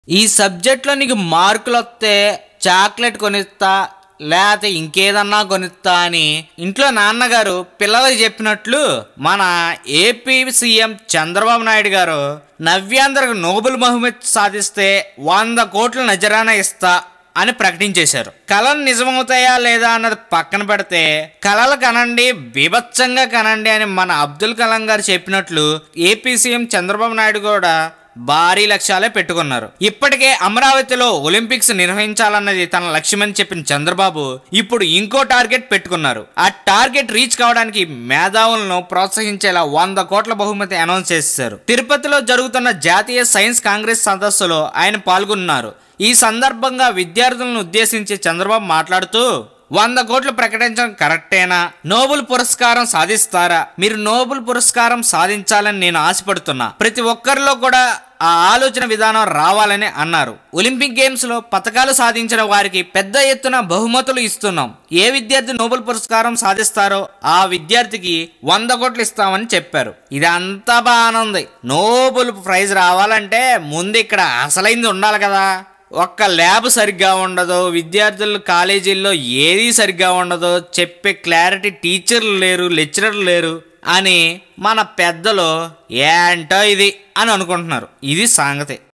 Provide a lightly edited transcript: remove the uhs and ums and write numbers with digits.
ఈ సబ్జెక్ట్లో నీకు మార్కులు వస్తే చాక్లెట్ కొనిస్తా లేకపోతే ఇంకేదన్నా కొనిస్తా అని ఇంట్లో నాన్నగారు పిల్లలకు చెప్పినట్లు మన ఏపీ సీఎం చంద్రబాబు నాయుడు గారు నవ్యాంధ్రకు నోబెల్ బహుమతి సాధిస్తే 100 కోట్ల నజరానా ఇస్తా అని ప్రకటించేశారు. కళలు నిజమవుతాయా లేదా అన్నది పక్కన పెడితే కళలు కనండి, బీభత్సంగా కనండి అని మన అబ్దుల్ కలాం గారు చెప్పినట్లు ఏపీ సీఎం చంద్రబాబు నాయుడు కూడా భారీ లక్ష్యాలే పెట్టుకున్నారు. ఇప్పటికే అమరావతిలో ఒలింపిక్స్ నిర్వహించాలన్నది తన లక్ష్యమని చెప్పిన చంద్రబాబు ఇప్పుడు ఇంకో టార్గెట్ పెట్టుకున్నారు. ఆ టార్గెట్ రీచ్ కావడానికి మేధావులను ప్రోత్సహించేలా 100 కోట్ల బహుమతి అనౌన్స్ చేశారు. తిరుపతిలో జరుగుతున్న జాతీయ సైన్స్ కాంగ్రెస్ సదస్సులో ఆయన పాల్గొన్నారు. ఈ సందర్భంగా విద్యార్థులను ఉద్దేశించి చంద్రబాబు మాట్లాడుతూ 100 కోట్లు ప్రకటించడం కరెక్టేనా? నోబెల్ పురస్కారం సాధిస్తారా? మీరు నోబెల్ పురస్కారం సాధించాలని నేను ఆశపడుతున్నా. ప్రతి ఒక్కరిలో కూడా ఆ ఆలోచన విధానం రావాలని అన్నారు. ఒలింపిక్ గేమ్స్ లో పతకాలు సాధించిన వారికి పెద్ద ఎత్తున బహుమతులు ఇస్తున్నాం. ఏ విద్యార్థి నోబెల్ పురస్కారం సాధిస్తారో ఆ విద్యార్థికి 100 కోట్లు ఇస్తామని చెప్పారు. ఇదంతా బాగుంది. నోబెల్ ప్రైజ్ రావాలంటే ముందు ఇక్కడ అసలైంది ఉండాలి కదా. ఒక్క ల్యాబ్ సరిగ్గా ఉండదు, విద్యార్థులు కాలేజీల్లో ఏదీ సరిగ్గా ఉండదు, చెప్పే క్లారిటీ టీచర్లు లేరు, లెక్చరర్లు లేరు అని మన పెద్దలు ఏంటో ఇది అని అనుకుంటున్నారు. ఇది సంగతి.